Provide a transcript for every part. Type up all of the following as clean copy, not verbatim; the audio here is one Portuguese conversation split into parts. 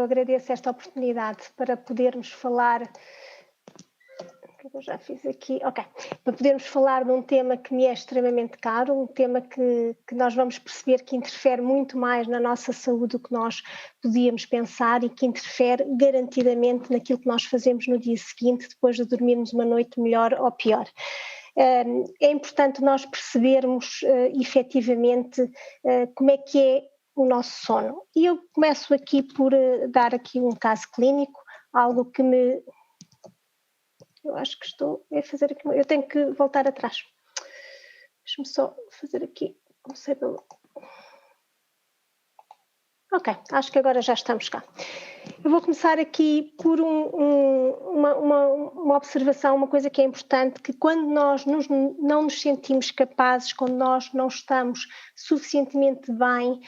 Eu agradeço esta oportunidade para podermos falar. O que é que eu já fiz aqui? Ok. Para podermos falar de um tema que me é extremamente caro, um tema que nós vamos perceber que interfere muito mais na nossa saúde do que nós podíamos pensar e que interfere garantidamente naquilo que nós fazemos no dia seguinte, depois de dormirmos uma noite melhor ou pior. É importante nós percebermos efetivamente como é que é o nosso sono. E eu começo aqui por dar aqui um caso clínico, algo que me... Eu acho que estou a fazer aqui... Eu tenho que voltar atrás. Deixa-me só fazer aqui... Não sei pelo... Ok, acho que agora já estamos cá. Eu vou começar aqui por uma observação, uma coisa que é importante, que quando nós não nos sentimos capazes, quando nós não estamos suficientemente bem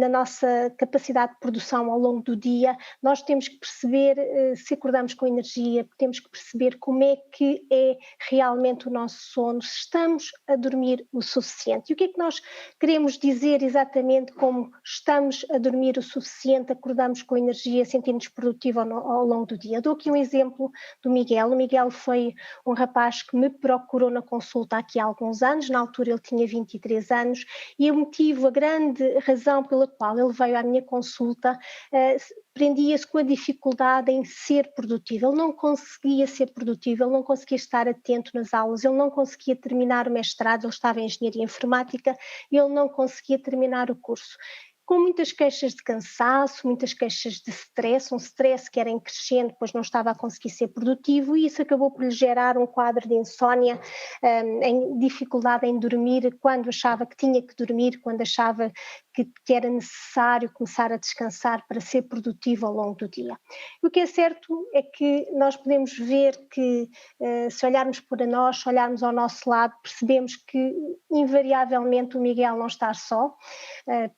na nossa capacidade de produção ao longo do dia, nós temos que perceber se acordamos com energia, temos que perceber como é que é realmente o nosso sono, se estamos a dormir o suficiente. E o que é que nós queremos dizer exatamente como estamos a dormir o suficiente, acordamos com energia, sentimos produtivo ao longo do dia? Eu dou aqui um exemplo do Miguel. O Miguel foi um rapaz que me procurou na consulta aqui há alguns anos, na altura ele tinha 23 anos, e o motivo, a grande razão pela qual ele veio à minha consulta prendia-se com a dificuldade em ser produtivo. Ele não conseguia ser produtivo, ele não conseguia estar atento nas aulas, ele não conseguia terminar o mestrado, ele estava em engenharia informática e ele não conseguia terminar o curso. Com muitas queixas de cansaço, muitas queixas de stress, um stress que era em crescendo, pois não estava a conseguir ser produtivo, e isso acabou por lhe gerar um quadro de insónia, em dificuldade em dormir, quando achava que tinha que dormir, quando achava que era necessário começar a descansar para ser produtivo ao longo do dia. O que é certo é que nós podemos ver que, se olharmos para nós, se olharmos ao nosso lado, percebemos que invariavelmente o Miguel não está só.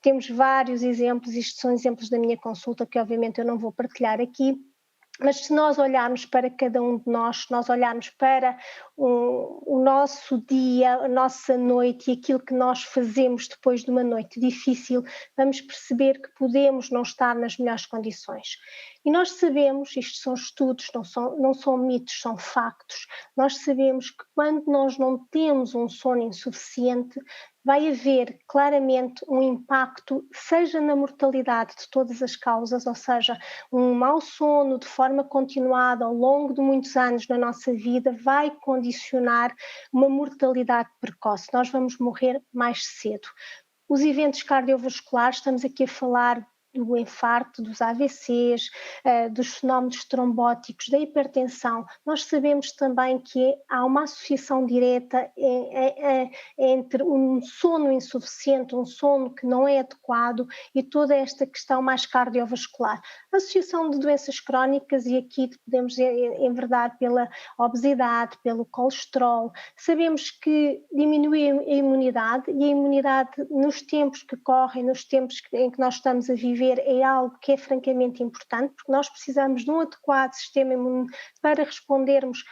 Temos vários exemplos, isto são exemplos da minha consulta que obviamente eu não vou partilhar aqui, mas se nós olharmos para cada um de nós, se nós olharmos para o nosso dia, a nossa noite e aquilo que nós fazemos depois de uma noite difícil, vamos perceber que podemos não estar nas melhores condições. E nós sabemos, isto são estudos, não são mitos, são factos, nós sabemos que quando nós não temos um sono insuficiente, vai haver claramente um impacto, seja na mortalidade de todas as causas, ou seja, um mau sono de forma continuada ao longo de muitos anos na nossa vida vai condicionar uma mortalidade precoce. Nós vamos morrer mais cedo. Os eventos cardiovasculares, estamos aqui a falar do infarto, dos AVCs, dos fenómenos trombóticos, da hipertensão. Nós sabemos também que há uma associação direta entre um sono insuficiente, um sono que não é adequado e toda esta questão mais cardiovascular. Associação de doenças crónicas, e aqui podemos enverdar pela obesidade, pelo colesterol. Sabemos que diminui a imunidade, e a imunidade nos tempos que correm, nos tempos em que nós estamos a viver, é algo que é francamente importante, porque nós precisamos de um adequado sistema imune para respondermos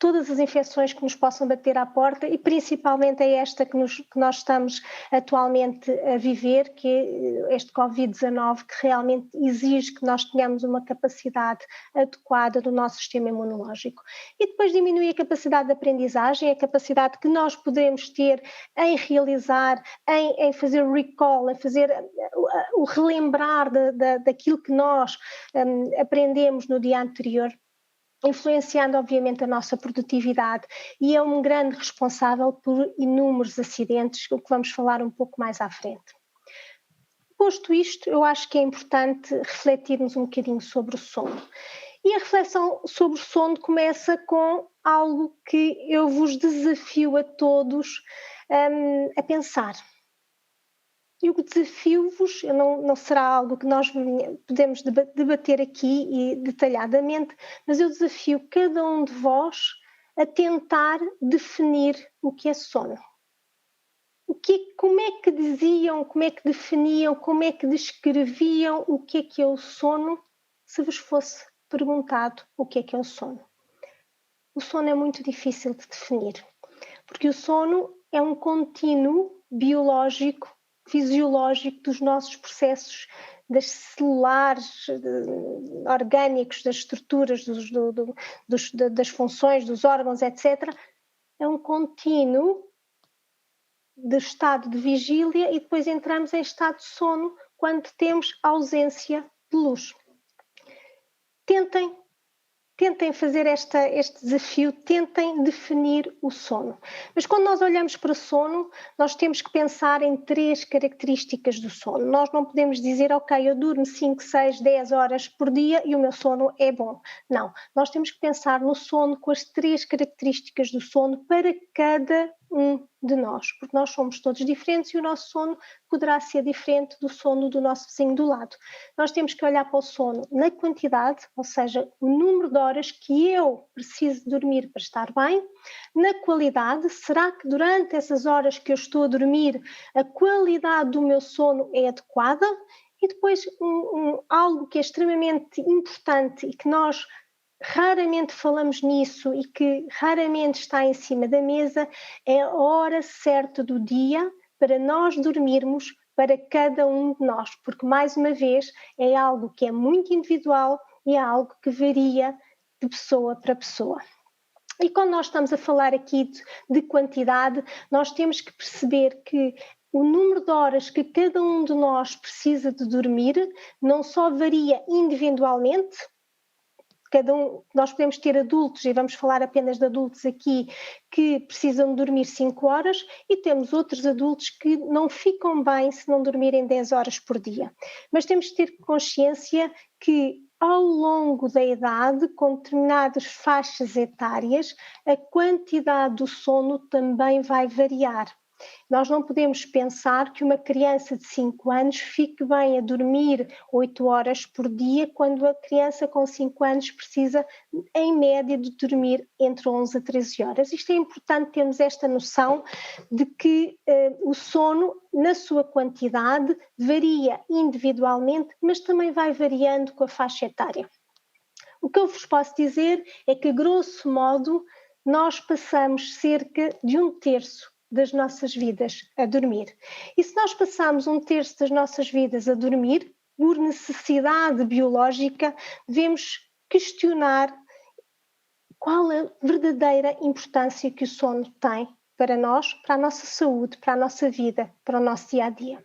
todas as infecções que nos possam bater à porta, e principalmente é esta que nós estamos atualmente a viver, que é este Covid-19, que realmente exige que nós tenhamos uma capacidade adequada do nosso sistema imunológico. E depois diminui a capacidade de aprendizagem, a capacidade que nós podemos ter em realizar, em fazer recall, em fazer o relembrar daquilo que nós aprendemos no dia anterior, influenciando obviamente a nossa produtividade, e é um grande responsável por inúmeros acidentes, o que vamos falar um pouco mais à frente. Posto isto, eu acho que é importante refletirmos um bocadinho sobre o sono. E a reflexão sobre o sono começa com algo que eu vos desafio a todos a pensar. Eu desafio-vos, não será algo que nós podemos debater aqui e detalhadamente, mas eu desafio cada um de vós a tentar definir o que é sono. Como é que diziam, como é que definiam, como é que descreviam o que é o sono, se vos fosse perguntado o que é o sono? O sono é muito difícil de definir, porque o sono é um contínuo biológico fisiológico dos nossos processos das celulares, orgânicos, das estruturas, das funções, dos órgãos, etc. É um contínuo de estado de vigília e depois entramos em estado de sono quando temos ausência de luz. Tentem fazer este desafio, tentem definir o sono. Mas quando nós olhamos para o sono, nós temos que pensar em 3 características do sono. Nós não podemos dizer, ok, eu durmo 5, 6, 10 horas por dia e o meu sono é bom. Não, nós temos que pensar no sono com as 3 características do sono para cada um de nós, porque nós somos todos diferentes e o nosso sono poderá ser diferente do sono do nosso vizinho do lado. Nós temos que olhar para o sono na quantidade, ou seja, o número de horas que eu preciso dormir para estar bem, na qualidade, será que durante essas horas que eu estou a dormir a qualidade do meu sono é adequada? E depois algo que é extremamente importante e que nós raramente falamos nisso e que raramente está em cima da mesa é a hora certa do dia para nós dormirmos para cada um de nós, porque mais uma vez é algo que é muito individual e é algo que varia de pessoa para pessoa. E quando nós estamos a falar aqui de quantidade, nós temos que perceber que o número de horas que cada um de nós precisa de dormir não só varia individualmente. Nós podemos ter adultos, e vamos falar apenas de adultos aqui, que precisam de dormir 5 horas e temos outros adultos que não ficam bem se não dormirem 10 horas por dia. Mas temos que ter consciência que ao longo da idade, com determinadas faixas etárias, a quantidade do sono também vai variar. Nós não podemos pensar que uma criança de 5 anos fique bem a dormir 8 horas por dia, quando a criança com 5 anos precisa, em média, de dormir entre 11 a 13 horas. Isto é importante termos esta noção de que o sono, na sua quantidade, varia individualmente, mas também vai variando com a faixa etária. O que eu vos posso dizer é que, grosso modo, nós passamos cerca de 1/3 das nossas vidas a dormir. E se nós passamos 1/3 das nossas vidas a dormir, por necessidade biológica, devemos questionar qual a verdadeira importância que o sono tem para nós, para a nossa saúde, para a nossa vida, para o nosso dia-a-dia.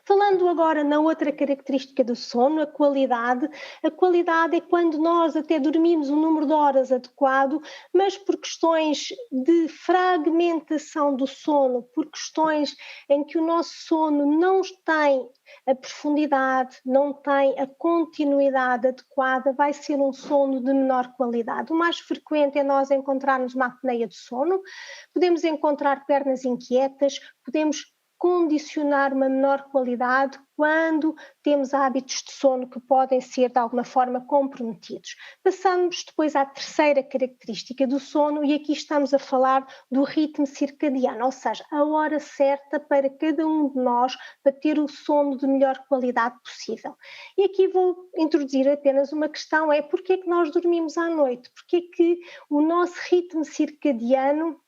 Falando agora na outra característica do sono, a qualidade é quando nós até dormimos um número de horas adequado, mas por questões de fragmentação do sono, por questões em que o nosso sono não tem a profundidade, não tem a continuidade adequada, vai ser um sono de menor qualidade. O mais frequente é nós encontrarmos uma apneia de sono, podemos encontrar pernas inquietas, podemos condicionar uma menor qualidade quando temos hábitos de sono que podem ser de alguma forma comprometidos. Passamos depois à terceira característica do sono e aqui estamos a falar do ritmo circadiano, ou seja, a hora certa para cada um de nós para ter o sono de melhor qualidade possível. E aqui vou introduzir apenas uma questão, é porquê que nós dormimos à noite? Porquê que o nosso ritmo circadiano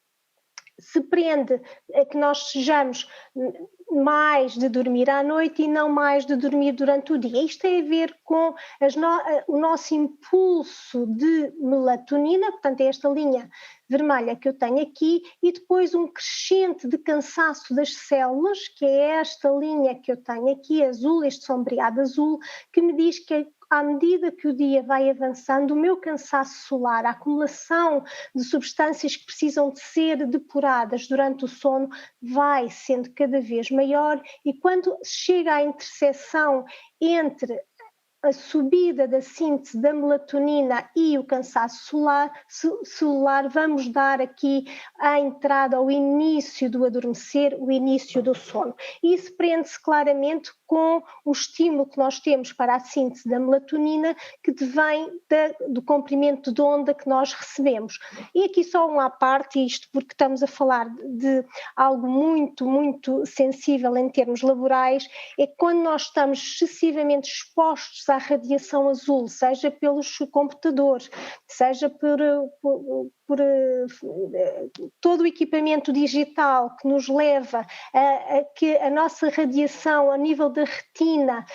se prende a que nós sejamos mais de dormir à noite e não mais de dormir durante o dia. Isto tem a ver com o nosso impulso de melatonina, portanto é esta linha vermelha que eu tenho aqui, e depois um crescente de cansaço das células, que é esta linha que eu tenho aqui, azul, este sombreado azul, que me diz que à medida que o dia vai avançando, o meu cansaço solar, a acumulação de substâncias que precisam de ser depuradas durante o sono vai sendo cada vez maior e quando chega à interseção entre a subida da síntese da melatonina e o cansaço celular, vamos dar aqui a entrada ao início do adormecer, o início do sono. E isso prende-se claramente com o estímulo que nós temos para a síntese da melatonina que vem do comprimento de onda que nós recebemos. E aqui só um à parte, isto porque estamos a falar de algo muito, muito sensível em termos laborais, é quando nós estamos excessivamente expostos à radiação azul, seja pelos computadores, seja por todo o equipamento digital que nos leva a que a nossa radiação a nível da retina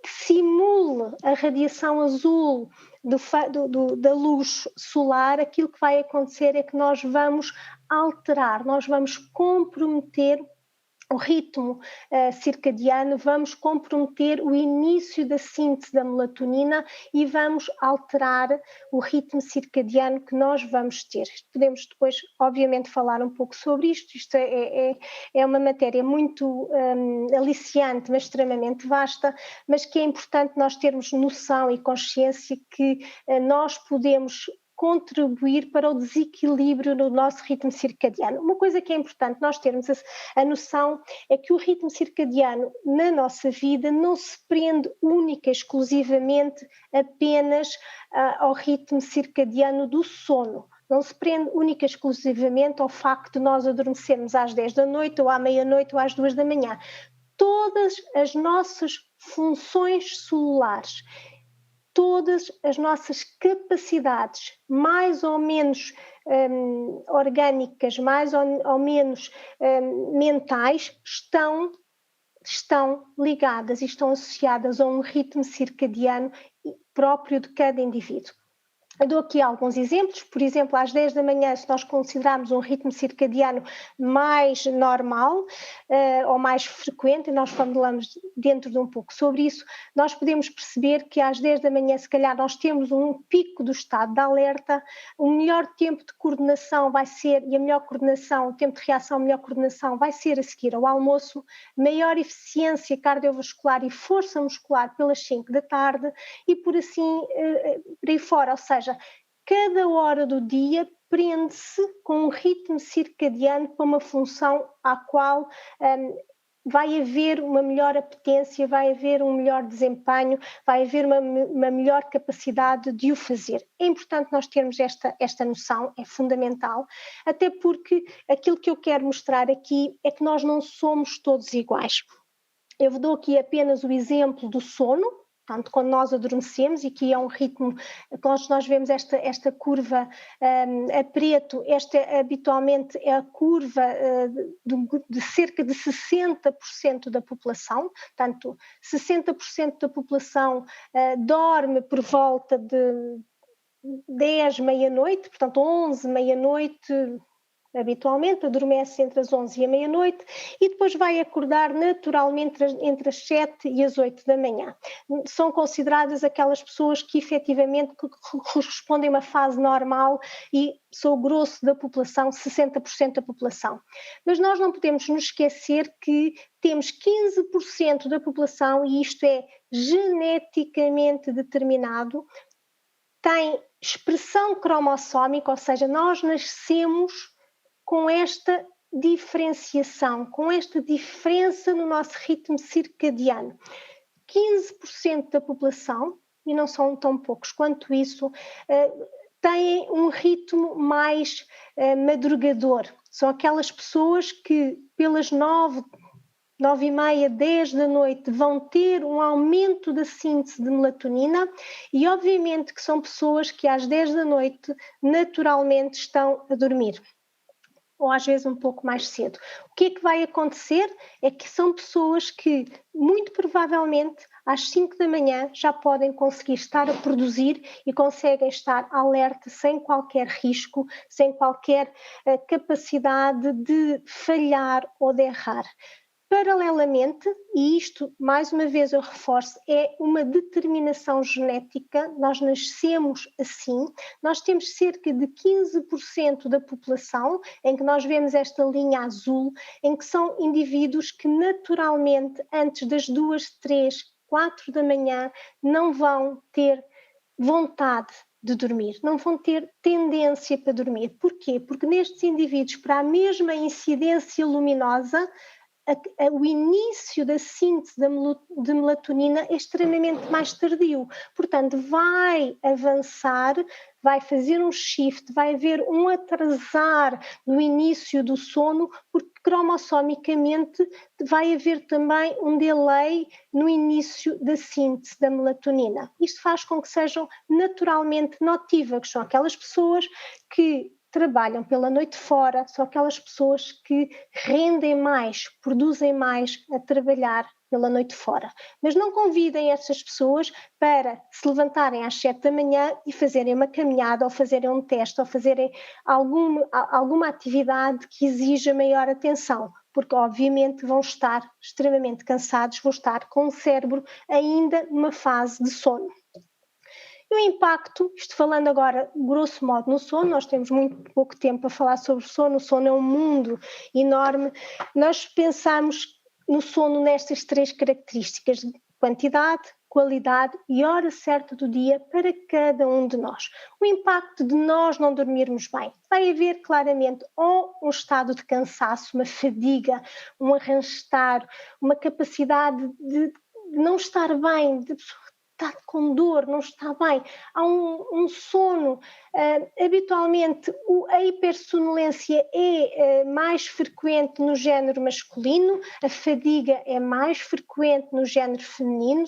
simule a radiação azul da luz solar, aquilo que vai acontecer é que nós vamos alterar, nós vamos comprometer o ritmo circadiano, vamos comprometer o início da síntese da melatonina e vamos alterar o ritmo circadiano que nós vamos ter. Podemos depois, obviamente, falar um pouco sobre isto. Isto é uma matéria muito aliciante, mas extremamente vasta, mas que é importante nós termos noção e consciência que nós podemos contribuir para o desequilíbrio no nosso ritmo circadiano. Uma coisa que é importante nós termos a noção é que o ritmo circadiano na nossa vida não se prende única e exclusivamente apenas ao ritmo circadiano do sono. Não se prende única e exclusivamente ao facto de nós adormecermos às 10 da noite ou à meia-noite ou às 2 da manhã. Todas as nossas funções celulares, todas as nossas capacidades, mais ou menos orgânicas, mais ou menos mentais, estão ligadas e estão associadas a um ritmo circadiano próprio de cada indivíduo. Eu dou aqui alguns exemplos, por exemplo, às 10 da manhã, se nós considerarmos um ritmo circadiano mais normal ou mais frequente, e nós falamos dentro de um pouco sobre isso, nós podemos perceber que às 10 da manhã, se calhar, nós temos um pico do estado de alerta, o melhor tempo de coordenação vai ser, e a melhor coordenação, o tempo de reação, a melhor coordenação vai ser a seguir ao almoço, maior eficiência cardiovascular e força muscular pelas 5 da tarde e por assim, por aí fora, ou seja, cada hora do dia prende-se com um ritmo circadiano para uma função à qual vai haver uma melhor apetência, vai haver um melhor desempenho, vai haver uma melhor capacidade de o fazer. É importante nós termos esta noção, é fundamental, até porque aquilo que eu quero mostrar aqui é que nós não somos todos iguais. Eu dou aqui apenas o exemplo do sono. Portanto, quando nós adormecemos, e que é um ritmo, quando nós vemos esta curva a preto, esta habitualmente é a curva de cerca de 60% da população, portanto, 60% da população dorme por volta de 10, meia-noite, portanto 11, meia-noite, habitualmente adormece entre as 11 e a meia-noite e depois vai acordar naturalmente entre as 7 e as 8 da manhã. São consideradas aquelas pessoas que efetivamente correspondem a uma fase normal e são o grosso da população, 60% da população. Mas nós não podemos nos esquecer que temos 15% da população, e isto é geneticamente determinado, tem expressão cromossómica, ou seja, nós nascemos com esta diferenciação, com esta diferença no nosso ritmo circadiano. 15% da população, e não são tão poucos quanto isso, têm um ritmo mais madrugador. São aquelas pessoas que pelas 9h30, 10 da noite vão ter um aumento da síntese de melatonina e obviamente que são pessoas que às 10 da noite naturalmente estão a dormir, ou às vezes um pouco mais cedo. O que é que vai acontecer? É que são pessoas que, muito provavelmente, às 5 da manhã já podem conseguir estar a produzir e conseguem estar alerta sem qualquer risco, sem qualquer capacidade de falhar ou de errar. Paralelamente, e isto mais uma vez eu reforço, é uma determinação genética, nós nascemos assim, nós temos cerca de 15% da população, em que nós vemos esta linha azul, em que são indivíduos que naturalmente antes das 2, 3, 4 da manhã não vão ter vontade de dormir, não vão ter tendência para dormir. Porquê? Porque nestes indivíduos, para a mesma incidência luminosa, o início da síntese de melatonina é extremamente mais tardio. Portanto, vai avançar, vai fazer um shift, vai haver um atrasar no início do sono, porque cromossomicamente vai haver também um delay no início da síntese da melatonina. Isto faz com que sejam naturalmente notívagos, são aquelas pessoas que trabalham pela noite fora, são aquelas pessoas que rendem mais, produzem mais a trabalhar pela noite fora. Mas não convidem essas pessoas para se levantarem às 7 da manhã e fazerem uma caminhada, ou fazerem um teste, ou fazerem alguma atividade que exija maior atenção, porque obviamente vão estar extremamente cansados, vão estar com o cérebro ainda numa fase de sono. E o impacto, isto falando agora grosso modo no sono, nós temos muito pouco tempo a falar sobre o sono é um mundo enorme, nós pensamos no sono nestas 3 características: quantidade, qualidade e hora certa do dia para cada um de nós. O impacto de nós não dormirmos bem vai haver claramente ou um estado de cansaço, uma fadiga, um arrastar, uma capacidade de não estar bem, de está com dor, não está bem, há um sono, habitualmente a hipersonolência é mais frequente no género masculino, a fadiga é mais frequente no género feminino,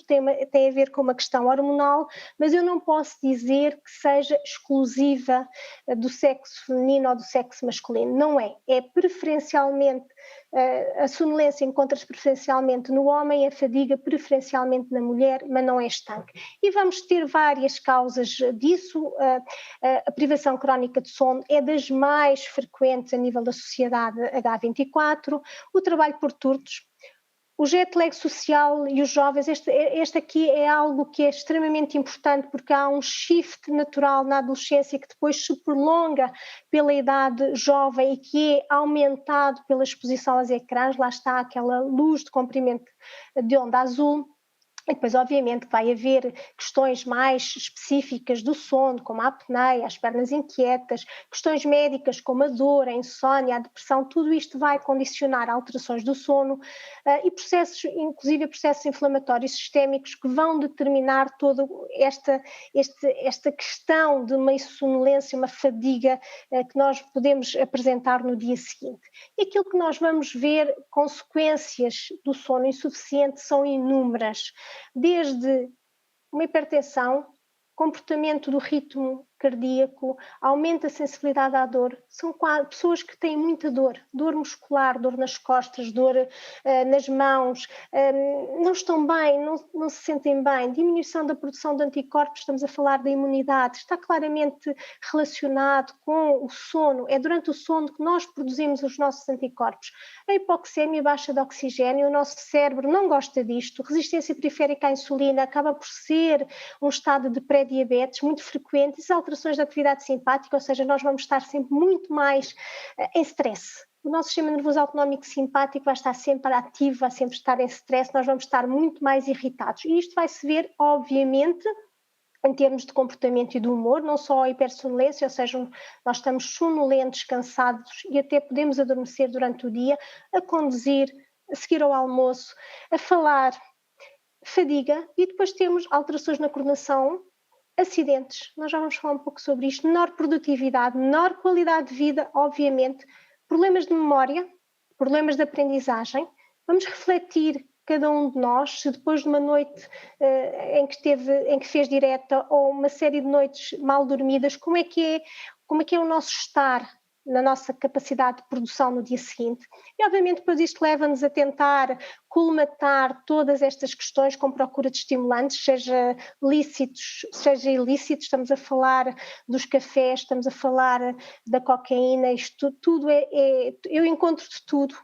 tem a ver com uma questão hormonal, mas eu não posso dizer que seja exclusiva do sexo feminino ou do sexo masculino, não é, é preferencialmente, a sonolência encontra-se preferencialmente no homem, a fadiga preferencialmente na mulher, mas não é estanque. E vamos ter várias causas disso. A privação crónica de sono é das mais frequentes a nível da sociedade H24, o trabalho por turnos, o jet lag social e os jovens, este aqui é algo que é extremamente importante, porque há um shift natural na adolescência que depois se prolonga pela idade jovem e que é aumentado pela exposição aos ecrãs, lá está aquela luz de comprimento de onda azul. E depois, obviamente, vai haver questões mais específicas do sono, como a apneia, as pernas inquietas, questões médicas como a dor, a insónia, a depressão, tudo isto vai condicionar alterações do sono e processos, inclusive processos inflamatórios sistémicos que vão determinar toda esta questão de uma sonolência, uma fadiga que nós podemos apresentar no dia seguinte. E aquilo que nós vamos ver, consequências do sono insuficiente, são inúmeras. Desde uma hipertensão, comportamento do ritmo cardíaco, aumento da sensibilidade à dor, são pessoas que têm muita dor muscular, dor nas costas, dor nas mãos, não estão bem, não se sentem bem, diminuição da produção de anticorpos, estamos a falar da imunidade, está claramente relacionado com o sono, é durante o sono que nós produzimos os nossos anticorpos. A hipoxémia, baixa de oxigênio, o nosso cérebro não gosta disto, resistência periférica à insulina acaba por ser um estado de pré-diabetes muito frequente, alterações da atividade simpática, ou seja, nós vamos estar sempre muito mais em stress. O nosso sistema nervoso autonómico simpático vai estar sempre ativo, vai sempre estar em stress, nós vamos estar muito mais irritados. E isto vai-se ver, obviamente, em termos de comportamento e de humor, não só a hipersonolência, ou seja, nós estamos sonolentos, cansados e até podemos adormecer durante o dia, a conduzir, a seguir ao almoço, a falar, fadiga, e depois temos alterações na coordenação, acidentes, nós já vamos falar um pouco sobre isto, menor produtividade, menor qualidade de vida, obviamente, problemas de memória, problemas de aprendizagem. Vamos refletir, cada um de nós, se depois de uma noite em que fez direta ou uma série de noites mal dormidas, como é que é o nosso estar na nossa capacidade de produção no dia seguinte. E obviamente depois isto leva-nos a tentar colmatar todas estas questões com procura de estimulantes, seja lícitos, seja ilícitos, estamos a falar dos cafés, estamos a falar da cocaína, isto tudo eu encontro de tudo.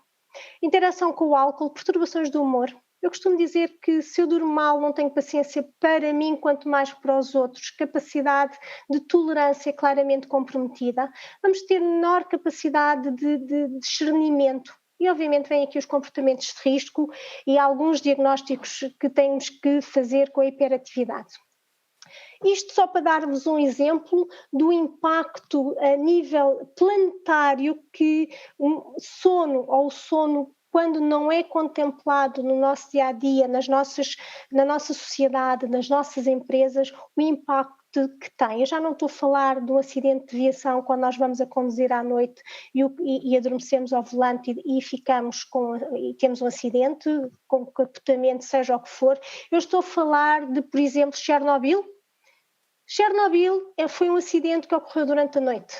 Interação com o álcool, perturbações do humor. Eu costumo dizer que se eu durmo mal não tenho paciência para mim, quanto mais para os outros. Capacidade de tolerância claramente comprometida. Vamos ter menor capacidade de discernimento. E obviamente vêm aqui os comportamentos de risco e alguns diagnósticos que temos que fazer com a hiperatividade. Isto só para dar-vos um exemplo do impacto a nível planetário que o sono quando não é contemplado no nosso dia-a-dia, na nossa sociedade, nas nossas empresas, o impacto que tem. Eu já não estou a falar de um acidente de viação quando nós vamos a conduzir à noite e adormecemos ao volante e temos um acidente com capotamento, seja o que for. Eu estou a falar de, por exemplo, Chernobyl. Chernobyl foi um acidente que ocorreu durante a noite.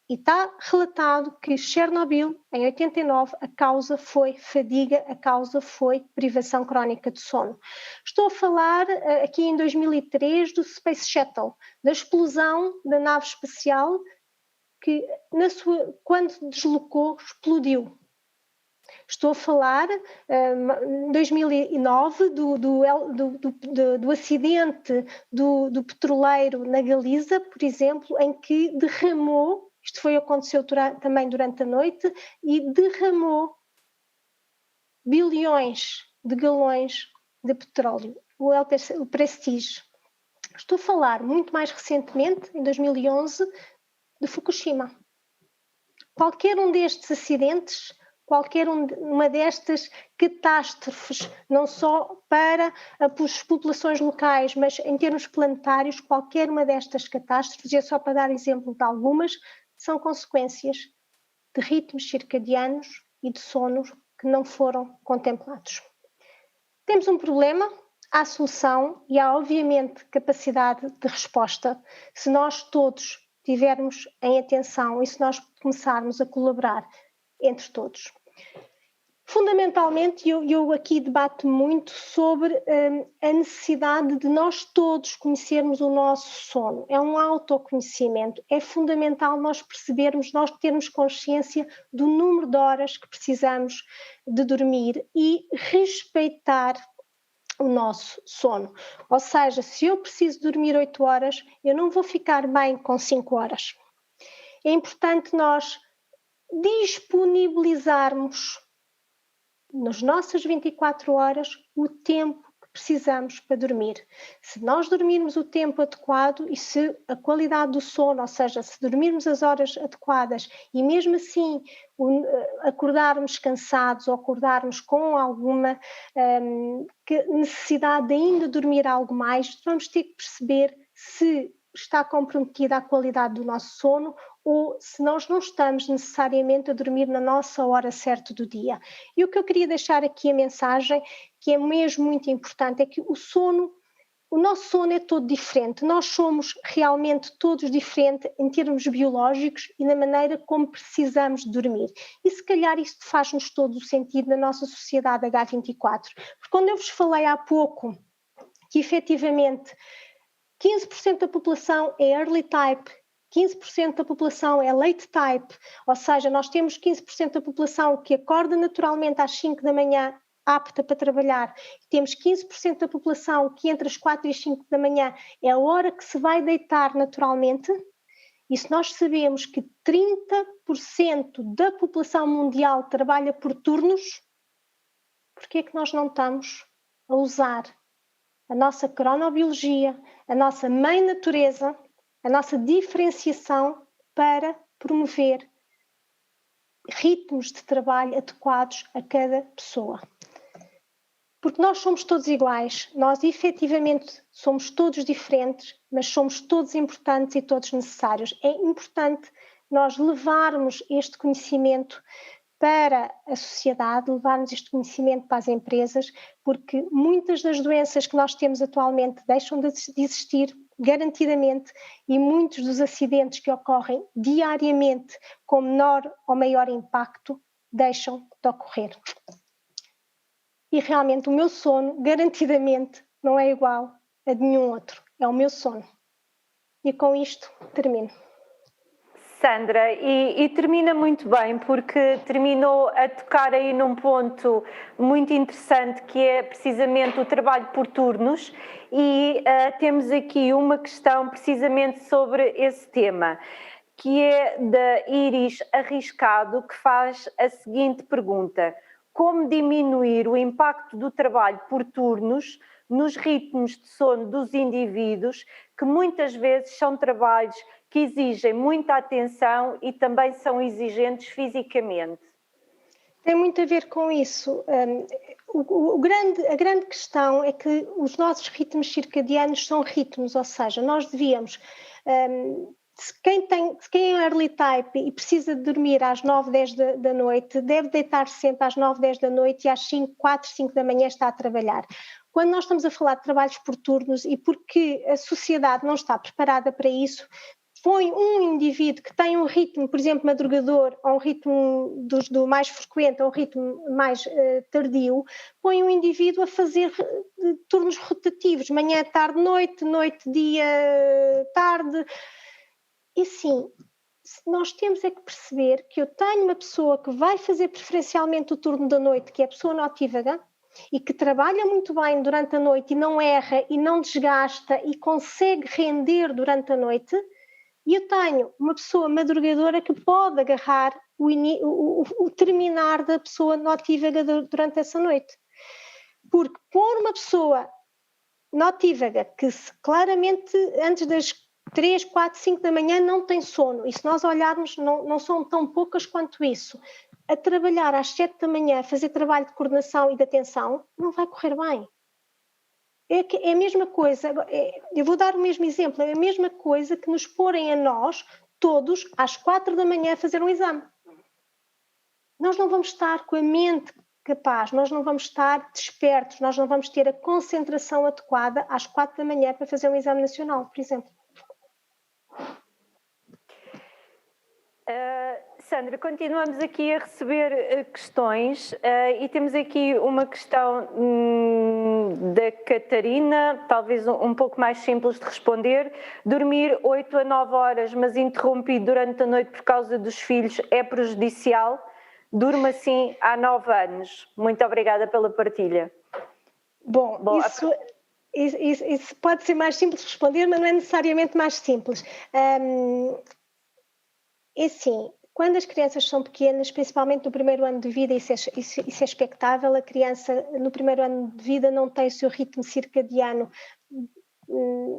E está relatado que Chernobyl, em 89, a causa foi fadiga, a causa foi privação crónica de sono. Estou a falar aqui em 2003 do Space Shuttle, da explosão da nave espacial que quando deslocou, explodiu. Estou a falar, em 2009, do acidente do petroleiro na Galiza, por exemplo, em que derramou, aconteceu também durante a noite, e derramou bilhões de galões de petróleo, o Prestige. Estou a falar, muito mais recentemente, em 2011, de Fukushima. Qualquer um destes acidentes, qualquer uma destas catástrofes, não só para as populações locais, mas em termos planetários, qualquer uma destas catástrofes, e é só para dar exemplo de algumas, são consequências de ritmos circadianos e de sono que não foram contemplados. Temos um problema, há solução e há obviamente capacidade de resposta se nós todos tivermos em atenção e se nós começarmos a colaborar entre todos. Fundamentalmente, eu aqui debato muito sobre a necessidade de nós todos conhecermos o nosso sono. É um autoconhecimento. É fundamental nós percebermos, nós termos consciência do número de horas que precisamos de dormir e respeitar o nosso sono. Ou seja, se eu preciso dormir 8 horas, eu não vou ficar bem com 5 horas. É importante nós disponibilizarmos nas nossas 24 horas o tempo que precisamos para dormir. Se nós dormirmos o tempo adequado e se a qualidade do sono, ou seja, se dormirmos as horas adequadas e mesmo assim acordarmos cansados ou acordarmos com alguma necessidade de ainda dormir algo mais, vamos ter que perceber se está comprometida a qualidade do nosso sono ou se nós não estamos necessariamente a dormir na nossa hora certa do dia. E o que eu queria deixar aqui a mensagem, que é mesmo muito importante, é que o nosso sono é todo diferente. Nós somos realmente todos diferentes em termos biológicos e na maneira como precisamos de dormir. E se calhar isto faz-nos todo o sentido na nossa sociedade H24. Porque quando eu vos falei há pouco que efetivamente 15% da população é early type, 15% da população é late type, ou seja, nós temos 15% da população que acorda naturalmente às 5 da manhã, apta para trabalhar, temos 15% da população que entre as 4 e as 5 da manhã é a hora que se vai deitar naturalmente, e se nós sabemos que 30% da população mundial trabalha por turnos, por que é que nós não estamos a usar a nossa cronobiologia, a nossa mãe natureza, a nossa diferenciação para promover ritmos de trabalho adequados a cada pessoa? Porque nós somos todos iguais, nós efetivamente somos todos diferentes, mas somos todos importantes e todos necessários. É importante nós levarmos este conhecimento para a sociedade, levarmos este conhecimento para as empresas, porque muitas das doenças que nós temos atualmente deixam de existir garantidamente e muitos dos acidentes que ocorrem diariamente com menor ou maior impacto deixam de ocorrer. E realmente o meu sono garantidamente não é igual a de nenhum outro, é o meu sono. E com isto termino. Sandra, e termina muito bem, porque terminou a tocar aí num ponto muito interessante, que é precisamente o trabalho por turnos, e temos aqui uma questão precisamente sobre esse tema, que é da Iris Arriscado, que faz a seguinte pergunta: como diminuir o impacto do trabalho por turnos nos ritmos de sono dos indivíduos, que muitas vezes são trabalhos que exigem muita atenção e também são exigentes fisicamente? Tem muito a ver com isso. A grande questão é que os nossos ritmos circadianos são ritmos, ou seja, nós devíamos, quem é early type e precisa de dormir às 9, 10 da noite, deve deitar sempre às 9, 10 da noite e às 5, 4, 5 da manhã está a trabalhar. Quando nós estamos a falar de trabalhos por turnos e porque a sociedade não está preparada para isso, põe um indivíduo que tem um ritmo, por exemplo, madrugador, ou um ritmo do mais frequente, ou um ritmo mais tardio, põe um indivíduo a fazer turnos rotativos, manhã, tarde, noite, noite, dia, tarde. E sim, nós temos é que perceber que eu tenho uma pessoa que vai fazer preferencialmente o turno da noite, que é a pessoa notívaga, e que trabalha muito bem durante a noite e não erra e não desgasta e consegue render durante a noite. E eu tenho uma pessoa madrugadora que pode agarrar o terminar da pessoa notívaga durante essa noite. Porque pôr uma pessoa notívaga que claramente antes das 3, 4, 5 da manhã não tem sono, e se nós olharmos não são tão poucas quanto isso, a trabalhar às 7 da manhã, a fazer trabalho de coordenação e de atenção, não vai correr bem. É a mesma coisa, eu vou dar o mesmo exemplo, é a mesma coisa que nos porem a nós, todos, às 4 da manhã a fazer um exame. Nós não vamos estar com a mente capaz, nós não vamos estar despertos, nós não vamos ter a concentração adequada às 4 da manhã para fazer um exame nacional, por exemplo. Sandra, continuamos aqui a receber questões e temos aqui uma questão da Catarina, talvez um pouco mais simples de responder. Dormir 8 a 9 horas, mas interrompido durante a noite por causa dos filhos, é prejudicial? Durmo assim há 9 anos. Muito obrigada pela partilha. Bom, isso pode ser mais simples de responder, mas não é necessariamente mais simples. É assim, quando as crianças são pequenas, principalmente no primeiro ano de vida, isso é expectável, a criança no primeiro ano de vida não tem o seu ritmo circadiano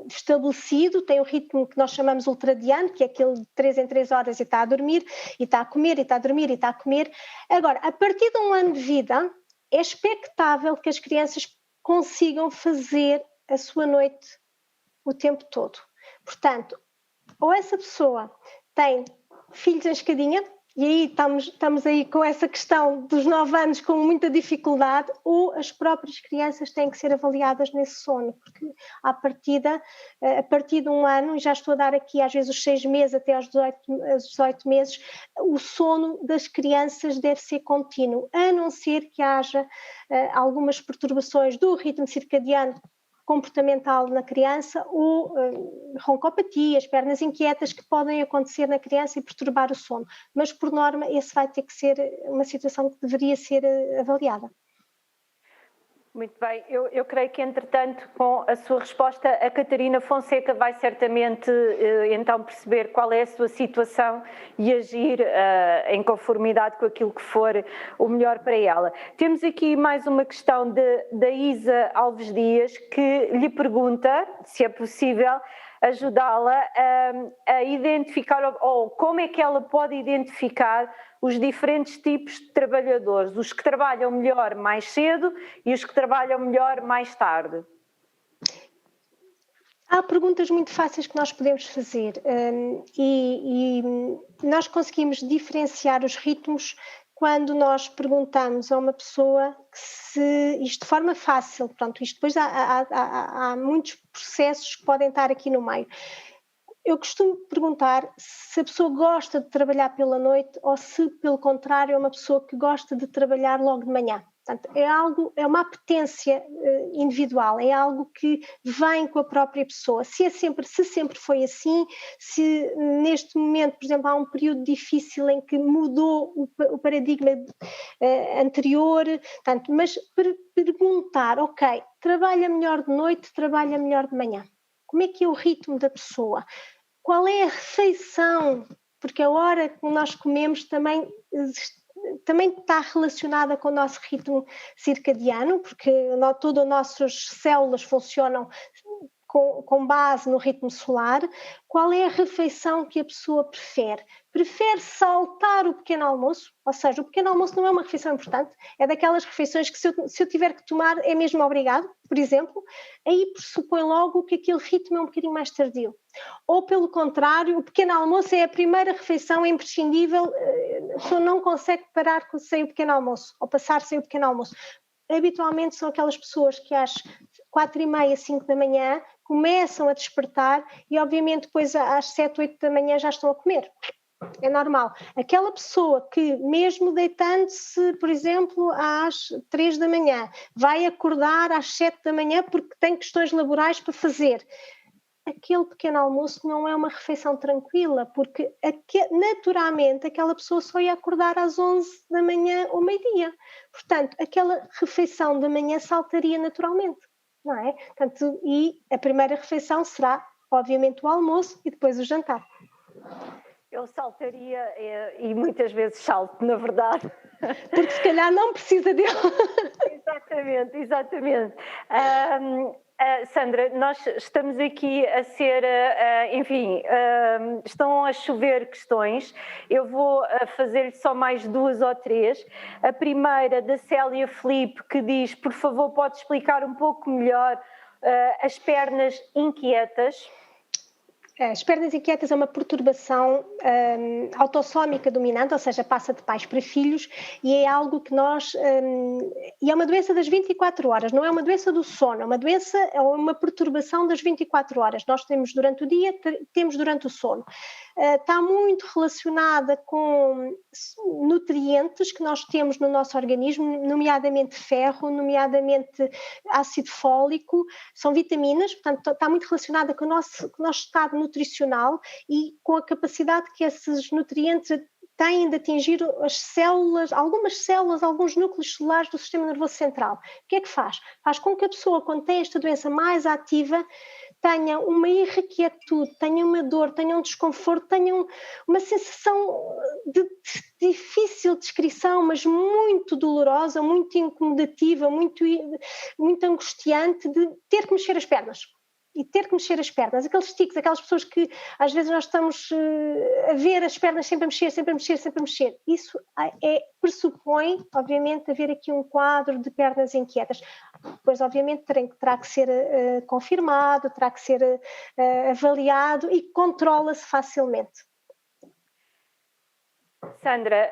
estabelecido, tem o ritmo que nós chamamos ultradiano, que é aquele de 3 em 3 horas e está a dormir, e está a comer, e está a dormir, e está a comer. Agora, a partir de um ano de vida, é expectável que as crianças consigam fazer a sua noite o tempo todo. Portanto, ou essa pessoa tem filhos em escadinha, e aí estamos aí com essa questão dos 9 anos com muita dificuldade, ou as próprias crianças têm que ser avaliadas nesse sono, porque a partir de um ano, e já estou a dar aqui às vezes os 6 meses até aos 18 meses, o sono das crianças deve ser contínuo, a não ser que haja algumas perturbações do ritmo circadiano comportamental na criança ou roncopatias, pernas inquietas que podem acontecer na criança e perturbar o sono. Mas, por norma, esse vai ter que ser uma situação que deveria ser avaliada. Muito bem, eu creio que entretanto com a sua resposta a Catarina Fonseca vai certamente então perceber qual é a sua situação e agir em conformidade com aquilo que for o melhor para ela. Temos aqui mais uma questão da Isa Alves Dias que lhe pergunta se é possível ajudá-la a identificar ou como é que ela pode identificar os diferentes tipos de trabalhadores, os que trabalham melhor mais cedo e os que trabalham melhor mais tarde. Há perguntas muito fáceis que nós podemos fazer e nós conseguimos diferenciar os ritmos quando nós perguntamos a uma pessoa que se isto de forma fácil, pronto, isto depois há muitos processos que podem estar aqui no meio. Eu costumo perguntar se a pessoa gosta de trabalhar pela noite ou se, pelo contrário, é uma pessoa que gosta de trabalhar logo de manhã. Portanto, é uma apetência individual, é algo que vem com a própria pessoa. Se sempre foi assim, se neste momento, por exemplo, há um período difícil em que mudou o paradigma anterior, portanto, mas perguntar, ok, trabalha melhor de noite, trabalha melhor de manhã. Como é que é o ritmo da pessoa? Qual é a refeição? Porque a hora que nós comemos também está relacionada com o nosso ritmo circadiano, porque todas as nossas células funcionam com base no ritmo solar, qual é a refeição que a pessoa prefere. Prefere saltar o pequeno almoço, ou seja, o pequeno almoço não é uma refeição importante, é daquelas refeições que se eu tiver que tomar é mesmo obrigado, por exemplo, aí pressupõe logo que aquele ritmo é um bocadinho mais tardio. Ou pelo contrário, o pequeno almoço é a primeira refeição, é imprescindível, a pessoa não consegue parar sem o pequeno almoço, ou passar sem o pequeno almoço. Habitualmente são aquelas pessoas que às 4h30, 5 da manhã começam a despertar e obviamente depois às 7, 8 da manhã já estão a comer. É normal. Aquela pessoa que mesmo deitando-se, por exemplo, às 3 da manhã, vai acordar às 7 da manhã porque tem questões laborais para fazer. Aquele pequeno almoço não é uma refeição tranquila, porque naturalmente aquela pessoa só ia acordar às 11 da manhã ou meio-dia. Portanto, aquela refeição da manhã saltaria naturalmente, não é? Portanto, e a primeira refeição será, obviamente, o almoço e depois o jantar. Eu saltaria e muitas vezes salto, na verdade. Porque se calhar não precisa dele. Exatamente. Sandra, nós estamos aqui a ser, enfim, estão a chover questões. Eu vou fazer só mais 2 ou 3. A primeira da Célia Filipe, que diz, por favor, pode explicar um pouco melhor as pernas inquietas. As pernas inquietas é uma perturbação autossómica dominante, ou seja, passa de pais para filhos, e é algo que e é uma doença das 24 horas, não é uma doença do sono, é uma doença, é uma perturbação das 24 horas. Nós temos durante o dia, temos durante o sono. Está muito relacionada com nutrientes que nós temos no nosso organismo, nomeadamente ferro, nomeadamente ácido fólico, são vitaminas, portanto está muito relacionada com o nosso estado nutricional e com a capacidade que esses nutrientes têm de atingir as células, alguns núcleos celulares do sistema nervoso central. O que é que faz? Faz com que a pessoa, quando tem esta doença mais ativa, tenha uma irrequietude, tenha uma dor, tenha um desconforto, tenha uma sensação de difícil descrição, mas muito dolorosa, muito incomodativa, muito angustiante, de ter que mexer as pernas. E ter que mexer as pernas, aqueles tiques, aquelas pessoas que às vezes nós estamos a ver as pernas sempre a mexer. Isso pressupõe, obviamente, haver aqui um quadro de pernas inquietas. Depois, obviamente, terá que ser confirmado, terá que ser avaliado e controla-se facilmente. Sandra,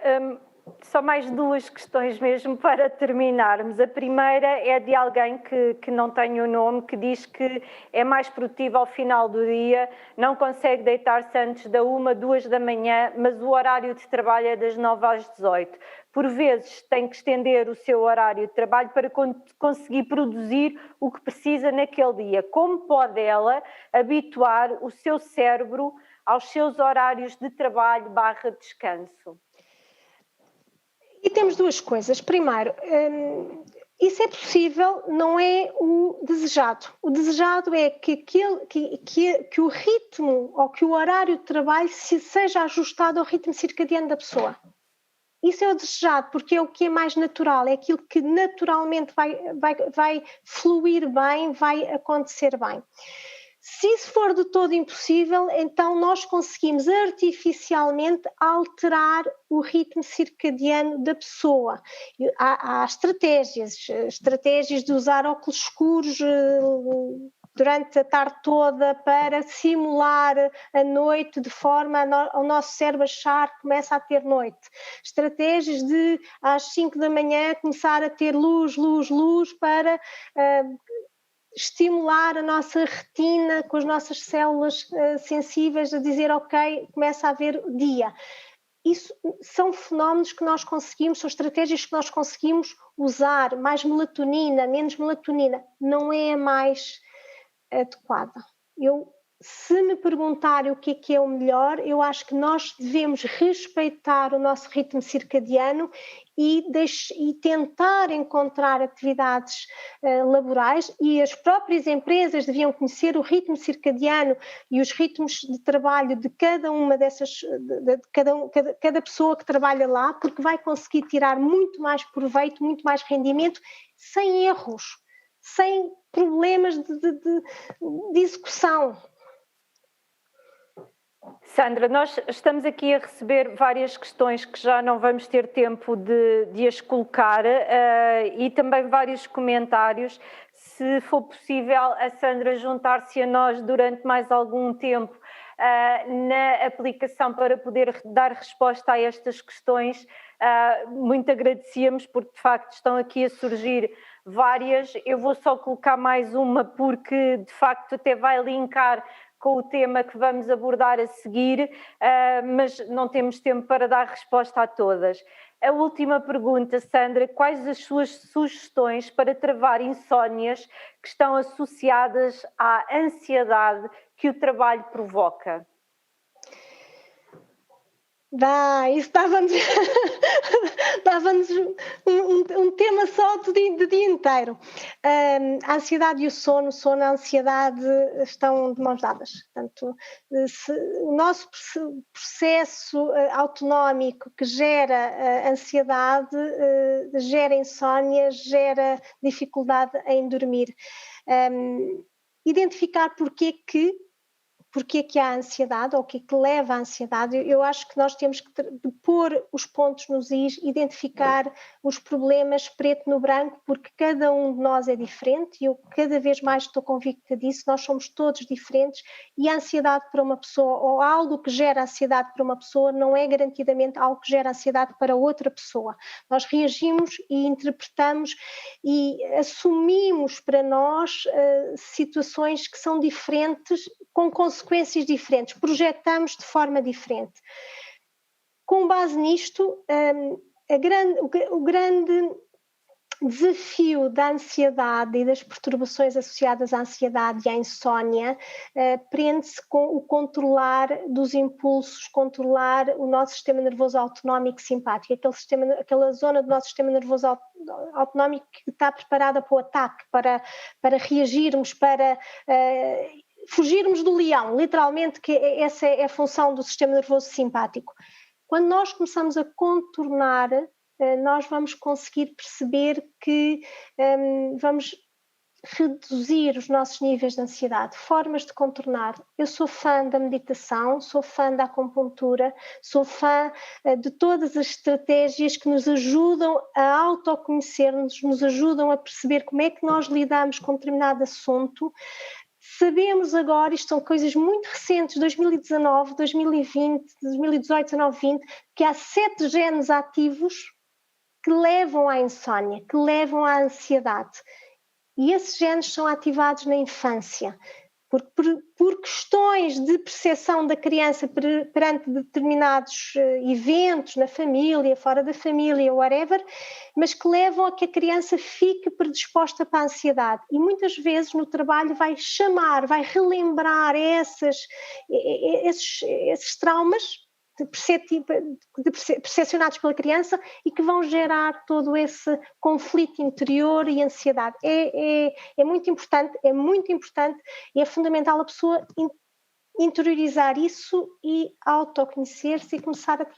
só mais 2 questões mesmo para terminarmos. A primeira é de alguém que não tem o nome, que diz que é mais produtivo ao final do dia, não consegue deitar-se antes da 1, 2 da manhã, mas o horário de trabalho é das 9 às 18. Por vezes tem que estender o seu horário de trabalho para conseguir produzir o que precisa naquele dia. Como pode ela habituar o seu cérebro aos seus horários de trabalho / descanso? E temos 2 coisas. Primeiro, isso é possível, não é o desejado. O desejado é que o ritmo ou que o horário de trabalho seja ajustado ao ritmo circadiano da pessoa. Isso é o desejado, porque é o que é mais natural, é aquilo que naturalmente vai fluir bem, vai acontecer bem. Se isso for de todo impossível, então nós conseguimos artificialmente alterar o ritmo circadiano da pessoa. Há estratégias de usar óculos escuros durante a tarde toda para simular a noite de forma ao nosso cérebro achar que começa a ter noite. Estratégias de às 5 da manhã começar a ter luz para estimular a nossa retina com as nossas células sensíveis a dizer ok, começa a haver dia. Isso são fenómenos que nós conseguimos, são estratégias que nós conseguimos usar, mais melatonina, menos melatonina, não é a mais adequada. Se me perguntarem o que é o melhor, eu acho que nós devemos respeitar o nosso ritmo circadiano e tentar encontrar atividades laborais, e as próprias empresas deviam conhecer o ritmo circadiano e os ritmos de trabalho de cada uma dessas, cada pessoa que trabalha lá, porque vai conseguir tirar muito mais proveito, muito mais rendimento, sem erros. sem problemas de execução. Sandra, nós estamos aqui a receber várias questões que já não vamos ter tempo de as colocar e também vários comentários. Se for possível, a Sandra juntar-se a nós durante mais algum tempo na aplicação para poder dar resposta a estas questões, muito agradecíamos, porque de facto estão aqui a surgir várias. Eu vou só colocar mais uma porque de facto até vai linkar com o tema que vamos abordar a seguir, mas não temos tempo para dar resposta a todas. A última pergunta, Sandra, quais as suas sugestões para travar insónias que estão associadas à ansiedade que o trabalho provoca? Isso dava-nos um tema só do dia inteiro. A ansiedade e o sono e a ansiedade estão de mãos dadas. Portanto, o nosso processo autonómico que gera ansiedade, gera insónia, gera dificuldade em dormir. Identificar porque é que há ansiedade ou o que é que leva à ansiedade, eu acho que nós temos que pôr os pontos nos is, identificar os problemas preto no branco, porque cada um de nós é diferente e eu cada vez mais estou convicta disso, nós somos todos diferentes e a ansiedade para uma pessoa ou algo que gera ansiedade para uma pessoa não é garantidamente algo que gera ansiedade para outra pessoa. Nós reagimos e interpretamos e assumimos para nós situações que são diferentes, com consequências diferentes, projetamos de forma diferente. Com base nisto, o grande desafio da ansiedade e das perturbações associadas à ansiedade e à insónia prende-se com o controlar dos impulsos, controlar o nosso sistema nervoso autonómico simpático, aquela zona do nosso sistema nervoso autonómico que está preparada para o ataque, para reagirmos, para fugirmos do leão, literalmente, que essa é a função do sistema nervoso simpático. Quando nós começamos a contornar, nós vamos conseguir perceber que vamos reduzir os nossos níveis de ansiedade, formas de contornar. Eu sou fã da meditação, sou fã da acupuntura, sou fã de todas as estratégias que nos ajudam a autoconhecer-nos, nos ajudam a perceber como é que nós lidamos com determinado assunto. Sabemos agora, isto são coisas muito recentes, 2019, 2020, 2018, 19, 20, que há 7 genes ativos que levam à insónia, que levam à ansiedade. E esses genes são ativados na infância, por questões de percepção da criança perante determinados eventos na família, fora da família, whatever, mas que levam a que a criança fique predisposta para a ansiedade. E muitas vezes no trabalho vai relembrar esses traumas percepcionados pela criança e que vão gerar todo esse conflito interior e ansiedade. É muito importante e é fundamental a pessoa interiorizar isso e autoconhecer-se e começar a